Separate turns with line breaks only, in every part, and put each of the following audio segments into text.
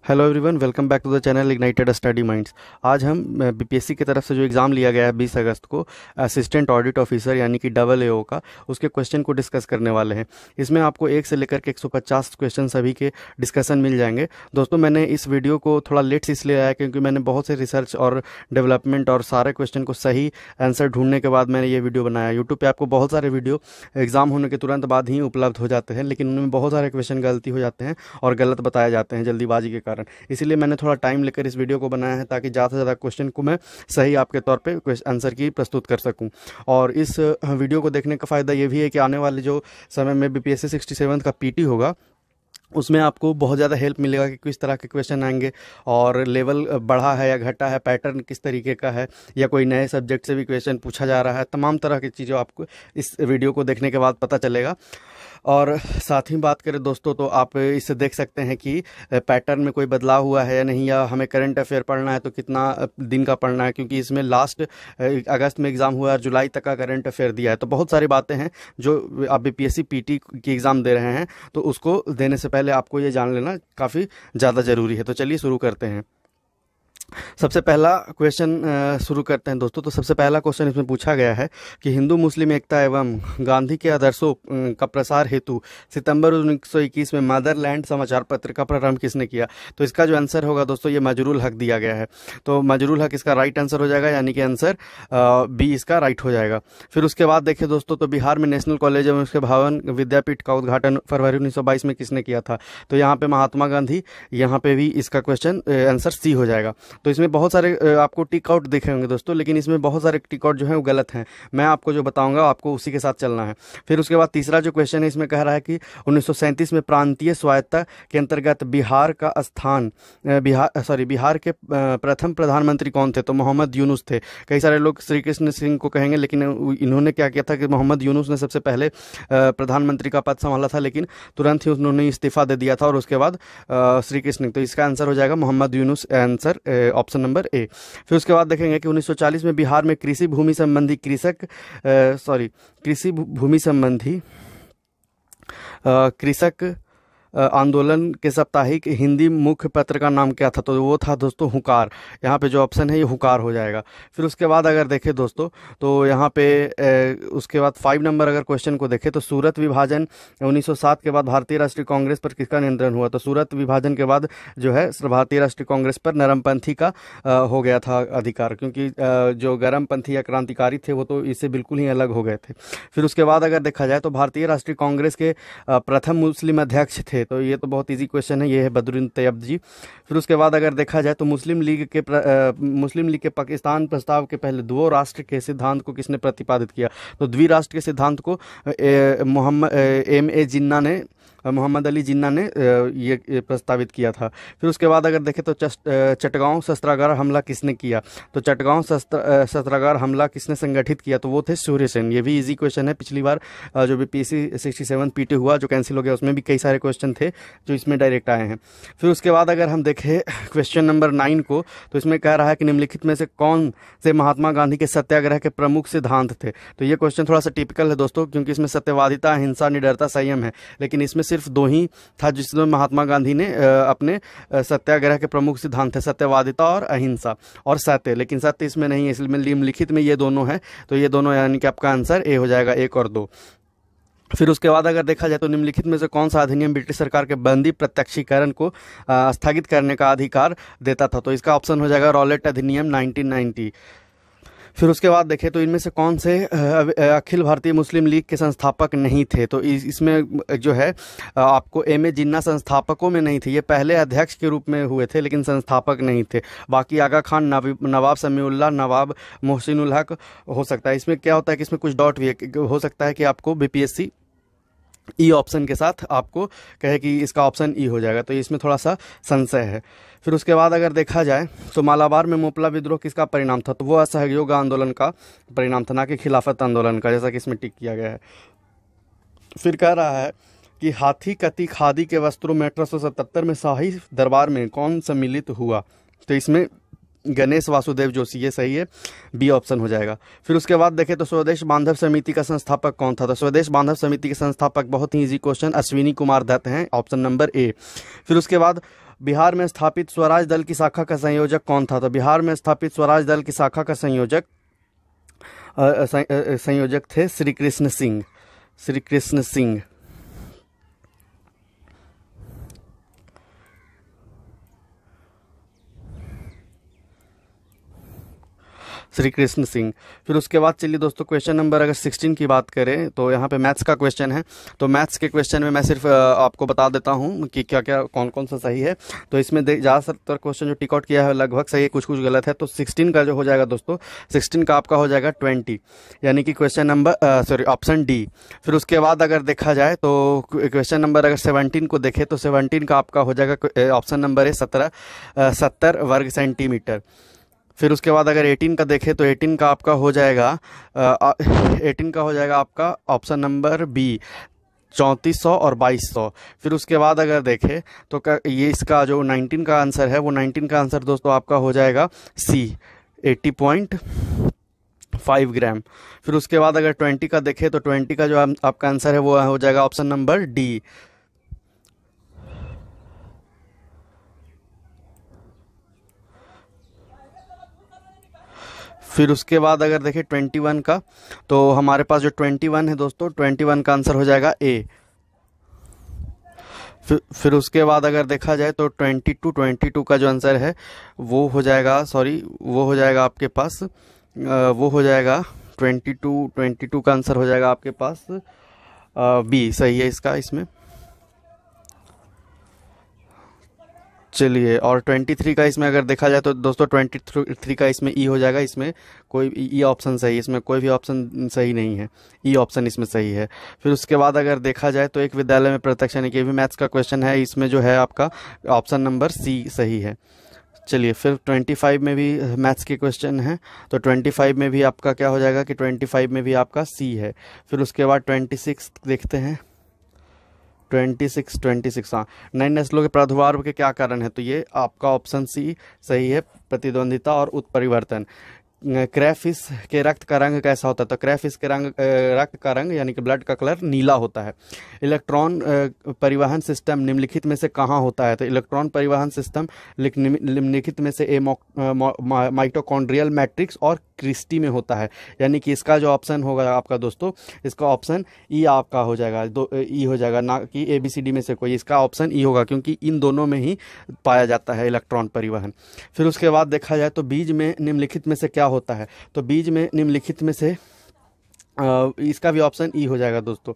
Hello everyone, welcome back to the channel ignited study minds. आज हम BPSC की तरफ से जो एग्ज़ाम लिया गया है 20 अगस्त को, असिस्टेंट ऑडिट ऑफिसर यानी कि AAO का, उसके क्वेश्चन को डिस्कस करने वाले हैं। इसमें आपको 1 से लेकर के 150 क्वेश्चन सभी के डिस्कशन मिल जाएंगे। दोस्तों, मैंने इस वीडियो को थोड़ा लेट से इसलिए आया क्योंकि मैंने बहुत से रिसर्च और डेवलपमेंट और सारे क्वेश्चन को सही आंसर ढूंढने के बाद मैंने ये वीडियो बनाया। यूट्यूब पर आपको बहुत सारे वीडियो एग्ज़ाम होने के तुरंत बाद ही उपलब्ध हो जाते हैं, लेकिन उनमें बहुत सारे क्वेश्चन गलती हो जाते हैं और गलत बताए जाते हैं जल्दीबाजी के कारण। इसीलिए मैंने थोड़ा टाइम लेकर इस वीडियो को बनाया है ताकि ज़्यादा से ज़्यादा क्वेश्चन को मैं सही आपके तौर पे आंसर की प्रस्तुत कर सकूं। और इस वीडियो को देखने का फ़ायदा ये भी है कि आने वाले जो समय में बीपीएससी 67 का पीटी होगा उसमें आपको बहुत ज़्यादा हेल्प मिलेगा कि किस तरह के क्वेश्चन आएंगे और लेवल बढ़ा है या घटा है, पैटर्न किस तरीके का है, या कोई नए सब्जेक्ट से भी क्वेश्चन पूछा जा रहा है। तमाम तरह की चीज़ें आपको इस वीडियो को देखने के बाद पता चलेगा। और साथ ही बात करें दोस्तों, तो आप इससे देख सकते हैं कि पैटर्न में कोई बदलाव हुआ है या नहीं, या हमें करंट अफेयर पढ़ना है तो कितना दिन का पढ़ना है, क्योंकि इसमें लास्ट अगस्त में एग्ज़ाम हुआ और जुलाई तक का करंट अफेयर दिया है। तो बहुत सारी बातें हैं जो आप बीपीएससी पीटी की एग्ज़ाम दे रहे हैं, तो उसको देने से पहले आपको ये जान लेना काफ़ी ज़्यादा ज़रूरी है। तो चलिए शुरू करते हैं। सबसे पहला क्वेश्चन शुरू करते हैं दोस्तों। तो सबसे पहला क्वेश्चन इसमें पूछा गया है कि हिंदू मुस्लिम एकता एवं गांधी के आदर्शों का प्रसार हेतु सितंबर 1921 में मदरलैंड समाचार पत्र का प्रारंभ किसने किया। तो इसका जो आंसर होगा दोस्तों, ये मजरूल हक दिया गया है। तो मजरूल हक इसका राइट आंसर हो जाएगा, यानी कि आंसर बी इसका राइट हो जाएगा। फिर उसके बाद देखिए दोस्तों, तो बिहार में नेशनल कॉलेज एवं उसके भवन विद्यापीठ का उद्घाटन फरवरी 1922 में किसने किया था। तो यहाँ पे महात्मा गांधी, यहाँ पे भी इसका क्वेश्चन आंसर सी हो जाएगा। तो इसमें बहुत सारे आपको टिक आउट दिखे होंगे दोस्तों, लेकिन इसमें बहुत सारे टिक आउट जो है वो गलत हैं। मैं आपको जो बताऊंगा आपको उसी के साथ चलना है। फिर उसके बाद तीसरा जो क्वेश्चन है, इसमें कह रहा है कि 1937 में प्रांतीय स्वायत्तता के अंतर्गत बिहार का स्थान बिहार के प्रथम प्रधानमंत्री कौन थे। तो मोहम्मद यूनुस थे। कई सारे लोग श्री कृष्ण सिंह को कहेंगे, लेकिन इन्होंने क्या किया था कि मोहम्मद यूनुस ने सबसे पहले प्रधानमंत्री का पद संभाला था, लेकिन तुरंत ही उन्होंने इस्तीफा दे दिया था और उसके बाद श्री कृष्ण। तो इसका आंसर हो जाएगा Mohammad Yunus, answer option number A. फिर उसके बाद देखेंगे कि 1940 में बिहार में कृषि भूमि संबंधी कृषक आंदोलन के साप्ताहिक हिंदी मुख्य पत्र का नाम क्या था। तो वो था दोस्तों हुकार। यहाँ पे जो ऑप्शन है ये हुकार हो जाएगा। फिर उसके बाद अगर देखें दोस्तों, तो यहाँ पे उसके बाद 5 नंबर अगर क्वेश्चन को देखें, तो सूरत विभाजन 1907 के बाद भारतीय राष्ट्रीय कांग्रेस पर किसका नियंत्रण हुआ। तो सूरत विभाजन के बाद जो है भारतीय राष्ट्रीय कांग्रेस पर नरमपंथी का हो गया था अधिकार, क्योंकि जो गर्मपंथी या क्रांतिकारी थे वो तो इससे बिल्कुल ही अलग हो गए थे। फिर उसके बाद अगर देखा जाए तो भारतीय राष्ट्रीय कांग्रेस के प्रथम मुस्लिम अध्यक्ष थे। तो ये तो बहुत इजी क्वेश्चन है, ये है बदरुद्दीन तैयब जी। फिर उसके बाद अगर देखा जाए तो मुस्लिम लीग के पाकिस्तान प्रस्ताव के पहले दो राष्ट्र के सिद्धांत को किसने प्रतिपादित किया। तो द्विराष्ट्र के सिद्धांत को मोहम्मद अली जिन्ना ने ये प्रस्तावित किया था। फिर उसके बाद अगर देखें तो चटगांव शस्त्रागार हमला किसने किया। तो चटगांव शस्त्रागार हमला किसने संगठित किया। तो वो थे सूर्य सेन। ये भी इजी क्वेश्चन है। पिछली बार जो बीपीएससी 67 पीटी हुआ जो कैंसिल हो गया, उसमें भी कई सारे क्वेश्चन थे जो इसमें डायरेक्ट आए हैं। फिर उसके बाद अगर हम देखें क्वेश्चन नंबर 9 को, तो इसमें कह रहा है कि निम्नलिखित में से कौन से महात्मा गांधी के सत्याग्रह के प्रमुख सिद्धांत थे। तो ये क्वेश्चन थोड़ा सा टिपिकल है दोस्तों, क्योंकि इसमें सत्यवादिता, अहिंसा, निडरता, संयम है, लेकिन इसमें सिर्फ 2 ही था जिसमें महात्मा गांधी ने अपने सत्याग्रह के प्रमुख सिद्धांत थे, सत्यवादिता और अहिंसा और सत्य, लेकिन सत्य इसमें नहीं है, इसलिए निम्नलिखित में ये दोनों है। तो ये दोनों यानी कि आपका आंसर ए हो जाएगा, 1 और 2। फिर उसके बाद अगर देखा जाए तो निम्नलिखित में से कौन सा अधिनियम ब्रिटिश सरकार के बंदी प्रत्यक्षीकरण को स्थगित करने का अधिकार देता था। तो इसका ऑप्शन हो जाएगा रॉलेट अधिनियम 1990। फिर उसके बाद देखें तो इनमें से कौन से अखिल भारतीय मुस्लिम लीग के संस्थापक नहीं थे। तो इसमें जो है आपको ए जिन्ना संस्थापकों में नहीं थे, ये पहले अध्यक्ष के रूप में हुए थे लेकिन संस्थापक नहीं थे। बाकी आगा खान, नवाब समीउल्लाह, नवाब मोहसिनुल हक हो सकता है। इसमें क्या होता है कि इसमें कुछ डाउट भी हो सकता है कि आपको बीपीएससी ई ऑप्शन के साथ आपको कहे कि इसका ऑप्शन ई हो जाएगा, तो इसमें थोड़ा सा संशय है। फिर उसके बाद अगर देखा जाए तो मालाबार में मोपला विद्रोह किसका परिणाम था। तो वो असहयोग आंदोलन का परिणाम था, ना कि खिलाफत आंदोलन का, जैसा कि इसमें टिक किया गया है। फिर कह रहा है कि हाथी कती खादी के वस्त्रों में 1877 में शाही दरबार में कौन सम्मिलित हुआ। तो इसमें गणेश वासुदेव जोशी, ये सही है, बी ऑप्शन हो जाएगा। फिर उसके बाद देखें तो स्वदेश बांधव समिति का संस्थापक कौन था। तो स्वदेश बांधव समिति के संस्थापक बहुत ही इजी क्वेश्चन, अश्विनी कुमार दत्त हैं, ऑप्शन नंबर ए। फिर उसके बाद बिहार में स्थापित स्वराज दल की शाखा का संयोजक कौन था? तो बिहार में स्थापित स्वराज दल की शाखा का संयोजक थे श्री कृष्ण सिंह। श्री कृष्ण सिंह। श्री कृष्ण सिंह। फिर उसके बाद चलिए दोस्तों क्वेश्चन नंबर अगर 16 की बात करें तो यहाँ पे मैथ्स का क्वेश्चन है। तो मैथ्स के क्वेश्चन में मैं सिर्फ आपको बता देता हूँ कि क्या क्या कौन कौन सा सही है। तो इसमें ज़्यादातर क्वेश्चन जो टिक आउट किया है लगभग सही है, कुछ कुछ गलत है। तो 16 का जो हो जाएगा दोस्तों, 16 का आपका हो जाएगा 20, यानी कि क्वेश्चन नंबर ऑप्शन डी। फिर उसके बाद अगर देखा जाए तो क्वेश्चन नंबर अगर 17 को देखें तो 17 का आपका हो जाएगा ऑप्शन नंबर है 70 वर्ग सेंटीमीटर। फिर उसके बाद अगर 18 का देखें तो 18 का आपका हो जाएगा 18 का हो जाएगा आपका ऑप्शन नंबर बी 3400 और 2200। फिर उसके बाद अगर देखें तो ये इसका जो 19 का आंसर है वो 19 का आंसर दोस्तों आपका हो जाएगा सी 80.5 ग्राम। फिर उसके बाद अगर 20 का देखें तो 20 का जो आपका आंसर है वो हो जाएगा ऑप्शन नंबर डी। फिर उसके बाद अगर देखें 21 का तो हमारे पास जो 21 है दोस्तों, 21 का आंसर हो जाएगा ए। फिर उसके बाद अगर देखा जाए तो 22 का जो आंसर है वो हो जाएगा, वो हो जाएगा आपके पास, वो हो जाएगा 22 का आंसर हो जाएगा आपके पास बी सही है इसका इसमें। चलिए, और 23 का इसमें अगर देखा जाए तो दोस्तों 23 का इसमें ई हो जाएगा। इसमें कोई ई ऑप्शन सही है, इसमें कोई भी ऑप्शन सही नहीं है, ई ऑप्शन इसमें सही है। फिर उसके बाद अगर देखा जाए तो एक विद्यालय में प्रत्यक्ष, यानी कि भी मैथ्स का क्वेश्चन है, इसमें जो है आपका ऑप्शन नंबर सी सही है। चलिए, फिर 25 में भी मैथ्स के क्वेश्चन है, तो 25 में भी आपका क्या हो जाएगा कि 25 में भी आपका सी है। फिर उसके बाद 26 देखते हैं, 26 हाँ, नई नस्लों के प्रादुर्भाव के क्या कारण है? तो ये आपका ऑप्शन सी सही है, प्रतिद्वंदिता और उत्परिवर्तन। क्रैफिश के रक्त का रंग कैसा होता है? तो क्रैफिश के रक्त का रंग यानी कि ब्लड का कलर नीला होता है। इलेक्ट्रॉन परिवहन सिस्टम निम्नलिखित में से कहाँ होता है? तो इलेक्ट्रॉन परिवहन सिस्टम निम्नलिखित में से माइटोकॉन्ड्रियल मैट्रिक्स और क्रिस्टी में होता है, यानी कि इसका जो ऑप्शन होगा आपका दोस्तों, इसका ऑप्शन ई आपका हो जाएगा, ई हो जाएगा, ना कि ABCD में से कोई। इसका ऑप्शन ई होगा क्योंकि इन दोनों में ही पाया जाता है इलेक्ट्रॉन परिवहन। फिर उसके बाद देखा जाए तो बीज में निम्नलिखित में से क्या होता है? तो बीज में निम्नलिखित में से इसका भी ऑप्शन ई हो जाएगा दोस्तों,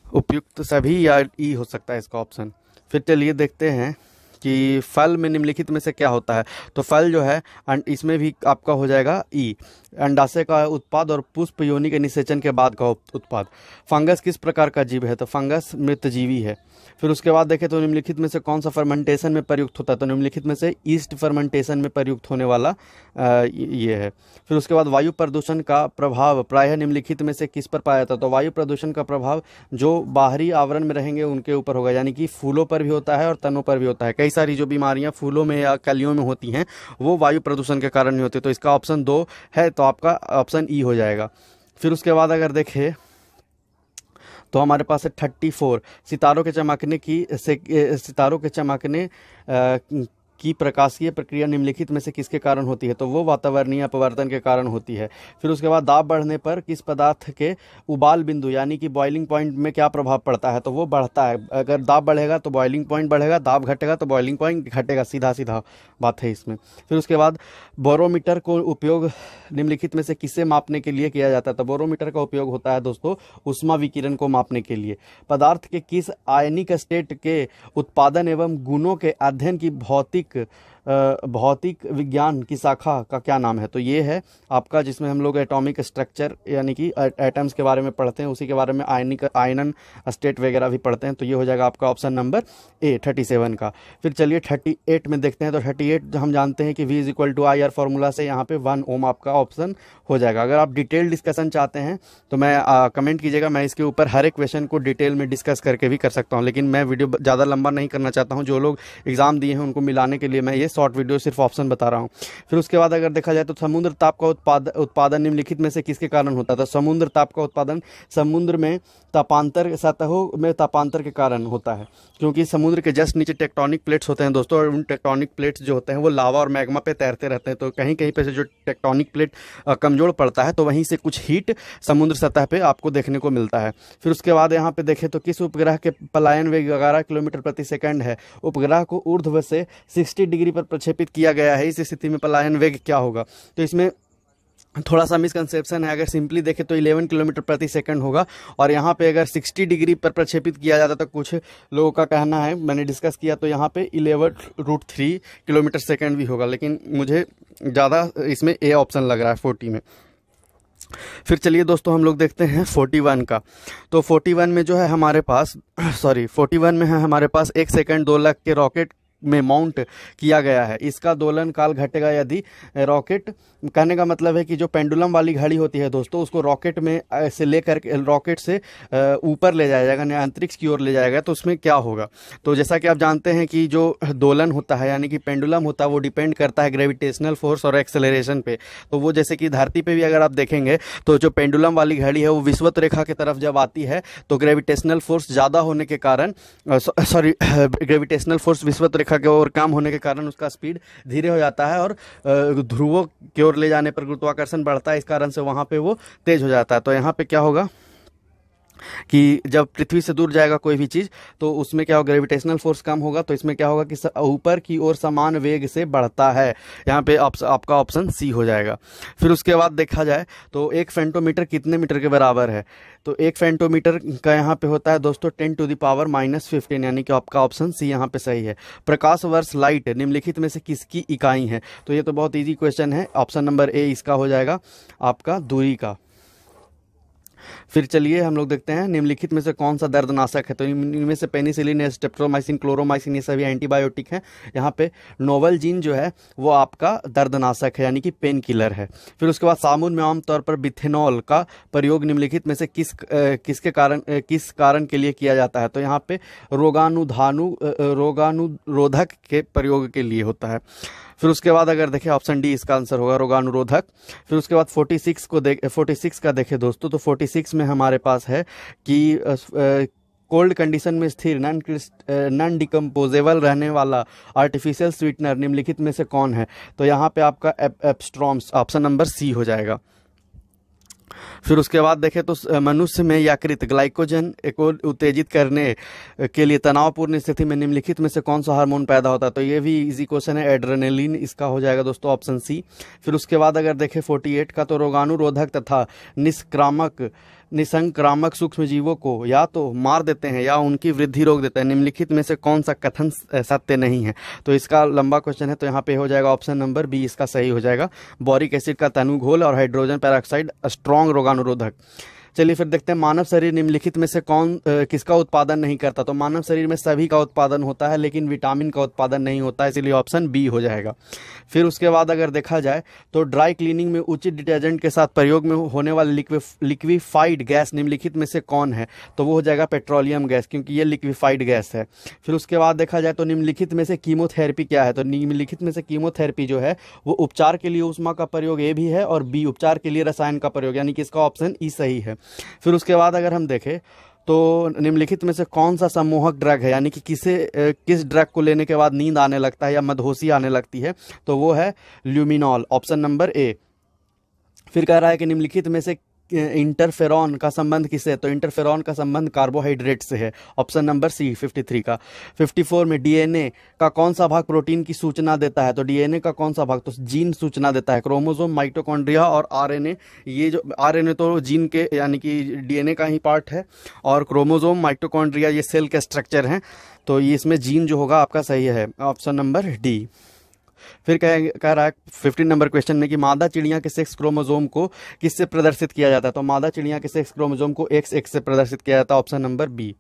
उपयुक्त सभी या ई हो सकता है इसका ऑप्शन। फिर चलिए देखते हैं कि फल में निम्नलिखित में से क्या होता है? तो फल जो है इसमें भी आपका हो जाएगा ई, अंडाशय का उत्पाद और पुष्प योनि के निषेचन के बाद का उत्पाद। फंगस किस प्रकार का जीव है? तो फंगस मृतजीवी है। फिर उसके बाद देखें तो निम्नलिखित में से कौन सा फर्मेंटेशन में प्रयुक्त होता है? तो निम्नलिखित में से ईस्ट फर्मेंटेशन में प्रयुक्त होने वाला ये है। फिर उसके बाद वायु प्रदूषण का प्रभाव प्रायः निम्नलिखित में से किस पर पाया जाता है? तो वायु प्रदूषण का प्रभाव जो बाहरी आवरण में रहेंगे उनके ऊपर होगा, यानी कि फूलों पर भी होता है और तनों पर भी होता है। कई सारी जो बीमारियां फूलों में या कलियों में होती हैं वो वायु प्रदूषण के कारण नहीं होती। तो इसका ऑप्शन 2 है, तो आपका ऑप्शन ई हो जाएगा। फिर उसके बाद अगर देखें तो हमारे पास है 34, सितारों के चमकने की प्रकाशीय प्रक्रिया निम्नलिखित में से किसके कारण होती है? तो वो वातावरणीय अपवर्तन के कारण होती है। फिर उसके बाद दाब बढ़ने पर किस पदार्थ के उबाल बिंदु यानी कि बॉइलिंग पॉइंट में क्या प्रभाव पड़ता है? तो वो बढ़ता है। अगर दाब बढ़ेगा तो बॉइलिंग पॉइंट बढ़ेगा, दाब घटेगा तो बॉइलिंग पॉइंट घटेगा, सीधा बात है इसमें। फिर उसके बाद बोरोमीटर को उपयोग निम्नलिखित में से किसे मापने के लिए किया जाता है? तो बोरोमीटर का उपयोग होता है दोस्तों ऊष्मा विकिरण को मापने के लिए। पदार्थ के किस आयनिक स्टेट के उत्पादन एवं गुणों के अध्ययन की भौतिक विज्ञान की शाखा का क्या नाम है? तो ये है आपका, जिसमें हम लोग एटॉमिक स्ट्रक्चर यानी कि एटम्स के बारे में पढ़ते हैं, उसी के बारे में आयनन स्टेट वगैरह भी पढ़ते हैं। तो ये हो जाएगा आपका ऑप्शन नंबर ए 37 का। फिर चलिए 38 में देखते हैं। तो 38 हम जानते हैं कि V = IR फॉर्मूला से यहाँ पे 1 ओम आपका ऑप्शन हो जाएगा। अगर आप डिटेल डिस्कशन चाहते हैं तो मैं कमेंट कीजिएगा, मैं इसके ऊपर हर एक क्वेश्चन को डिटेल में डिस्कस करके भी कर सकता हूँ, लेकिन मैं वीडियो ज़्यादा लंबा नहीं करना चाहता हूँ। जो लोग एग्ज़ाम दिए हैं उनको मिलाने के लिए मैं ये शॉर्ट वीडियो, सिर्फ ऑप्शन बता रहा हूँ। फिर उसके बाद अगर देखा जाए तो समुद्र ताप का उत्पादन निम्नलिखित में से किसके कारण होता है? तो समुद्र ताप का उत्पादन समुद्र में तापांतर, सतहों में तापांतर के कारण होता है, क्योंकि समुद्र के जस्ट नीचे टेक्टोनिक प्लेट्स होते हैं दोस्तों, और उन टेक्टोनिक प्लेट्स जो होते हैं वो लावा और मैग्मा पे तैरते रहते हैं। तो कहीं कहीं पे से जो टेक्टोनिक प्लेट कमजोर पड़ता है तो वहीं से कुछ हीट समुद्र सतह पे आपको देखने को मिलता है। फिर उसके बाद यहाँ पे देखें तो किस उपग्रह के पलायन वेग 11 किलोमीटर प्रति सेकंड है? उपग्रह को ऊर्ध्व से 60 डिग्री पर प्रक्षेपित किया गया है, इस स्थिति में पलायन वेग क्या होगा? तो इसमें थोड़ा सा मिसकंसेप्शन है, अगर सिंपली देखें तो 11 किलोमीटर प्रति सेकंड होगा, और यहाँ पे अगर 60 डिग्री पर प्रक्षेपित किया जाता तो कुछ लोगों का कहना है, मैंने डिस्कस किया तो यहाँ पे 11√3 किलोमीटर सेकंड भी होगा, लेकिन मुझे ज़्यादा इसमें ए ऑप्शन लग रहा है 40 में। फिर चलिए दोस्तों हम लोग देखते हैं 41 का। तो 41 में जो है हमारे पास 41 में है हमारे पास 1 सेकंड 2 लाख के रॉकेट में माउंट किया गया है। इसका दोलन काल घटेगा यदि रॉकेट, कहने का मतलब है कि जो पेंडुलम वाली घड़ी होती है दोस्तों, उसको रॉकेट में से लेकर रॉकेट से ऊपर ले जाया जाएगा, अंतरिक्ष की ओर ले जाएगा, तो उसमें क्या होगा? तो जैसा कि आप जानते हैं कि जो दोलन होता है यानी कि पेंडुलम होता है वो डिपेंड करता है ग्रेविटेशनल फोर्स और एक्सेलरेशन पे। तो वो जैसे कि धरती पे भी अगर आप देखेंगे तो जो पेंडुलम वाली घड़ी है वो विषुवत रेखा की तरफ जब आती है तो ग्रेविटेशनल फोर्स ज़्यादा होने के कारण ग्रेविटेशनल फोर्स विषुवत रेखा के ओर कम होने के कारण उसका स्पीड धीरे हो जाता है, और ध्रुवों की ओर ले जाने पर गुरुत्वाकर्षण बढ़ता है, इस कारण से वहां पे वो तेज हो जाता है। तो यहाँ पे क्या होगा कि जब पृथ्वी से दूर जाएगा कोई भी चीज़ तो उसमें क्या होगा, ग्रेविटेशनल फोर्स कम होगा, तो इसमें क्या होगा कि ऊपर की ओर समान वेग से बढ़ता है। यहाँ पे आपका ऑप्शन सी हो जाएगा। फिर उसके बाद देखा जाए तो 1 फेंटोमीटर कितने मीटर के बराबर है? तो 1 फेंटोमीटर का यहाँ पे होता है दोस्तों 10⁻⁻15, यानी कि आपका ऑप्शन सी यहाँ पे सही है। प्रकाश वर्ष लाइट निम्नलिखित में से किसकी इकाई है? तो ये तो बहुत ईजी क्वेश्चन है, ऑप्शन नंबर ए इसका हो जाएगा आपका दूरी का। फिर चलिए हम लोग देखते हैं निम्नलिखित में से कौन सा दर्दनाशक है? तो इनमें से पेनिसिलिन, स्ट्रेप्टोमाइसिन, क्लोरोमाइसिन, ये सभी एंटीबायोटिक हैं। यहाँ पे नोवल जीन जो है वो आपका दर्दनाशक है, यानी कि पेन किलर है। फिर उसके बाद साबुन में आमतौर पर बिथेनॉल का प्रयोग निम्नलिखित में से किस कारण के लिए किया जाता है? तो यहाँ पे रोगानुरोधक के प्रयोग के लिए होता है। फिर उसके बाद अगर देखें ऑप्शन डी इसका आंसर होगा, रोगानुरोधक। फिर उसके बाद 46 का देखें दोस्तों, तो 46 में हमारे पास है कि कोल्ड कंडीशन में स्थिर नॉन डिकम्पोजेबल रहने वाला आर्टिफिशियल स्वीटनर निम्नलिखित में से कौन है? तो यहाँ पे आपका एब्स्ट्रॉम्स, ऑप्शन नंबर सी हो जाएगा। फिर उसके बाद देखें तो मनुष्य में यकृत ग्लाइकोजन को उत्तेजित करने के लिए तनावपूर्ण स्थिति में निम्नलिखित में से कौन सा हार्मोन पैदा होता है? तो ये भी इजी क्वेश्चन है, एड्रेनलिन इसका हो जाएगा दोस्तों, ऑप्शन सी। फिर उसके बाद अगर देखें 48 का, तो रोगानुरोधक तथा निसंक्रामक सूक्ष्म जीवों को या तो मार देते हैं या उनकी वृद्धि रोक देते हैं, निम्नलिखित में से कौन सा कथन सत्य नहीं है? तो इसका लंबा क्वेश्चन है, तो यहाँ पे हो जाएगा ऑप्शन नंबर बी इसका सही हो जाएगा। बोरिक एसिड का तनु घोल और हाइड्रोजन पेरोक्साइड स्ट्रॉन्ग रोगानुरोधक। चलिए फिर देखते हैं मानव शरीर निम्नलिखित में से किसका उत्पादन नहीं करता? तो मानव शरीर में सभी का उत्पादन होता है लेकिन विटामिन का उत्पादन नहीं होता है, इसलिए ऑप्शन बी हो जाएगा। फिर उसके बाद अगर देखा जाए तो ड्राई क्लीनिंग में उचित डिटर्जेंट के साथ प्रयोग में होने वाले लिक्विफाइड गैस निम्नलिखित में से कौन है? तो वो हो जाएगा पेट्रोलियम गैस, क्योंकि ये लिक्विफाइड गैस है। फिर उसके बाद देखा जाए तो निम्नलिखित में से कीमोथेरेपी क्या है? तो निम्नलिखित में से कीमोथेरेपी जो है वो उपचार के लिए ऊष्मा का प्रयोग ए भी है, और बी उपचार के लिए रसायन का प्रयोग, यानी कि इसका ऑप्शन ई सही है। फिर उसके बाद अगर हम देखें तो निम्नलिखित में से कौन सा सम्मोहक ड्रग है, यानी कि किस ड्रग को लेने के बाद नींद आने लगता है या मदहोशी आने लगती है? तो वो है ल्यूमिनॉल, ऑप्शन नंबर ए। फिर कह रहा है कि निम्नलिखित में से इंटरफेरॉन का संबंध किससे है? तो इंटरफेरॉन का संबंध कार्बोहाइड्रेट से है, ऑप्शन नंबर सी 53 का। 54 में डीएनए का कौन सा भाग प्रोटीन की सूचना देता है? तो डीएनए का कौन सा भाग? तो जीन सूचना देता है। क्रोमोसोम, माइटोकॉन्ड्रिया और आरएनए, ये जो आरएनए तो जीन के यानी कि डीएनए का ही पार्ट है, और क्रोमोसोम, माइटोकॉन्ड्रिया ये सेल के स्ट्रक्चर हैं, तो ये इसमें जीन जो होगा आपका सही है, ऑप्शन नंबर डी। फिर कह रहा है 15 नंबर क्वेश्चन में कि मादा चिड़िया के सेक्स क्रोमोसोम को किससे प्रदर्शित किया जाता है? तो मादा चिड़िया के सेक्स क्रोमोसोम को XX से प्रदर्शित किया जाता है, ऑप्शन नंबर बी।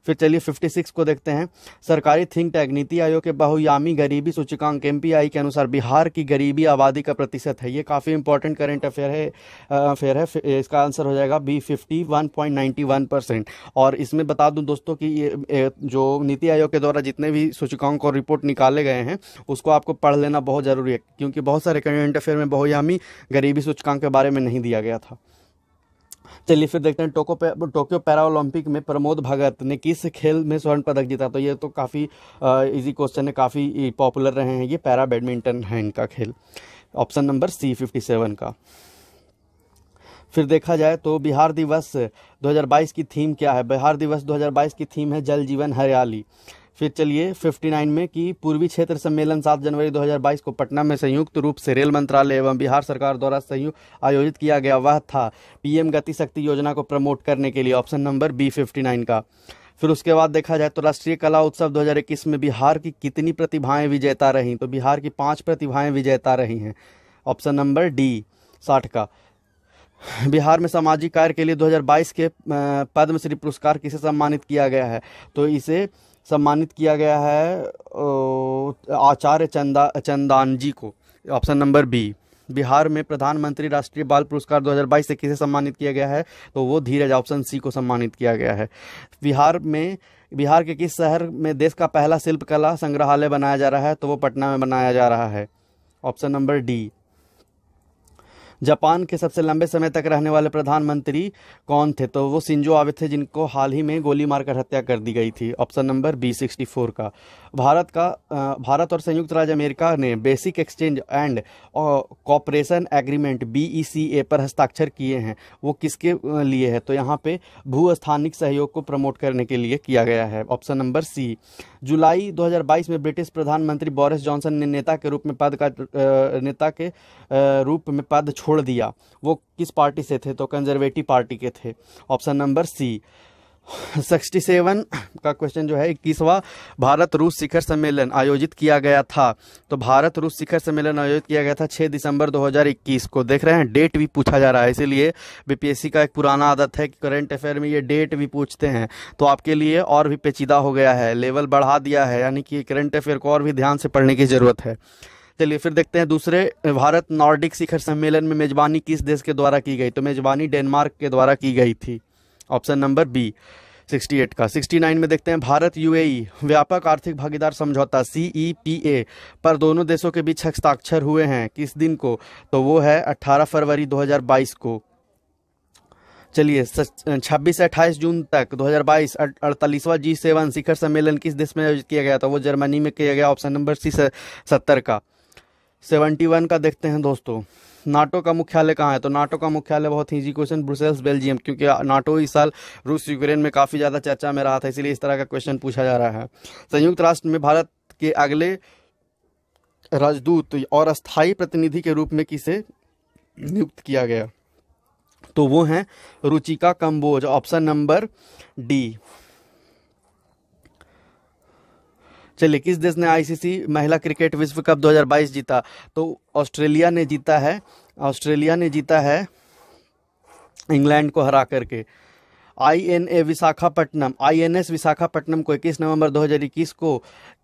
फिर चलिए 56 को देखते हैं। सरकारी थिंक टैंक नीति आयोग के बहुआयामी गरीबी सूचकांक MPI के अनुसार बिहार की गरीबी आबादी का प्रतिशत है। ये काफ़ी इंपॉर्टेंट करंट अफेयर है। इसका आंसर हो जाएगा B 51.91%। और इसमें बता दूं दोस्तों कि ये जो नीति आयोग के द्वारा जितने भी सूचकांक और रिपोर्ट निकाले गए हैं उसको आपको पढ़ लेना बहुत ज़रूरी है, क्योंकि बहुत सारे करंट अफेयर में बहुआयामी गरीबी सूचकांक के बारे में नहीं दिया गया था। चलिए फिर देखते हैं टोक्यो पैरा ओलंपिक में प्रमोद भगत ने किस खेल में स्वर्ण पदक जीता। तो ये तो काफ़ी इजी क्वेश्चन है, काफ़ी पॉपुलर रहे हैं। ये पैरा बैडमिंटन है इनका खेल। ऑप्शन नंबर C 57 का। फिर देखा जाए तो बिहार दिवस 2022 की थीम क्या है। बिहार दिवस 2022 की थीम है जल जीवन हरियाली। फिर चलिए 59 में कि पूर्वी क्षेत्र सम्मेलन 7 जनवरी 2022 को पटना में संयुक्त रूप से रेल मंत्रालय एवं बिहार सरकार द्वारा संयुक्त आयोजित किया गया, वह था PM गति शक्ति योजना को प्रमोट करने के लिए। ऑप्शन नंबर B 59 का। फिर उसके बाद देखा जाए तो राष्ट्रीय कला उत्सव 2021 में बिहार की कितनी प्रतिभाएं विजेता रहीं। तो बिहार की 5 प्रतिभाएं विजेता रही हैं। ऑप्शन नंबर D 60 का। बिहार में सामाजिक कार्य के लिए 2022 के पद्मश्री पुरस्कार किसे सम्मानित किया गया है। तो इसे सम्मानित किया गया है आचार्य चंदान जी को। Option number B। बिहार में प्रधानमंत्री राष्ट्रीय बाल पुरस्कार 2022 से किसे सम्मानित किया गया है। तो वो धीरज, ऑप्शन C को सम्मानित किया गया है। बिहार के किस शहर में देश का पहला शिल्पकला संग्रहालय बनाया जा रहा है। तो वो पटना में बनाया जा रहा है। Option number D। जापान के सबसे लंबे समय तक रहने वाले प्रधानमंत्री कौन थे। तो वो शिंजो आबे थे, जिनको हाल ही में गोली मारकर हत्या कर दी गई थी। ऑप्शन नंबर B 64 का। भारत और संयुक्त राज्य अमेरिका ने basic exchange and cooperation agreement BECA पर हस्ताक्षर किए हैं। वो किसके लिए है। तो यहाँ पे भूस्थानिक सहयोग को प्रमोट करने के लिए किया गया है। Option number C। जुलाई 2022 में ब्रिटिश प्रधानमंत्री बोरिस जॉनसन ने नेता के रूप में पद छोड़ दिया। वो किस पार्टी से थे। तो कंजर्वेटिव पार्टी के थे। Option number C। 67 का क्वेश्चन जो है 21वां भारत रूस शिखर सम्मेलन आयोजित किया गया था। तो भारत रूस शिखर सम्मेलन आयोजित किया गया था 6 दिसंबर 2021 को। देख रहे हैं डेट भी पूछा जा रहा है, इसीलिए BPSC का एक पुराना आदत है कि करंट अफेयर में ये डेट भी पूछते हैं। तो आपके लिए और भी पेचीदा हो गया है, लेवल बढ़ा दिया है, यानी कि करंट अफेयर को और भी ध्यान से पढ़ने की जरूरत है। चलिए फिर देखते हैं दूसरे भारत नॉर्डिक शिखर सम्मेलन में मेजबानी किस देश के द्वारा की गई। तो मेजबानी डेनमार्क के द्वारा की गई थी। ऑप्शन नंबर B 68 का। 69 में देखते हैं भारत UAE व्यापक आर्थिक भागीदार समझौता CEPA पर दोनों देशों के बीच हस्ताक्षर हुए हैं किस दिन को। तो वो है 18 फरवरी 2022 को। चलिए 26 से 28 जून तक 2022 48वां G7 शिखर सम्मेलन किस देश में आयोजित किया गया। तो वो जर्मनी में किया गया। ऑप्शन नंबर C 70 का। 71 का देखते हैं दोस्तों, नाटो का मुख्यालय कहाँ है। तो नाटो का मुख्यालय बहुत ही इजी क्वेश्चन, ब्रुसेल्स बेल्जियम, क्योंकि नाटो इस साल रूस यूक्रेन में काफ़ी ज़्यादा चर्चा में रहा था, इसीलिए इस तरह का क्वेश्चन पूछा जा रहा है। संयुक्त राष्ट्र में भारत के अगले राजदूत और अस्थायी प्रतिनिधि के रूप में किसे नियुक्त किया गया। तो वो हैं Ruchika Kamboj. Option number D। चलिए किस देश ने ICC महिला क्रिकेट विश्व कप 2022 जीता। तो ऑस्ट्रेलिया ने जीता है इंग्लैंड को हरा करके। INS विशाखापट्टनम को 21 नवंबर 2021 को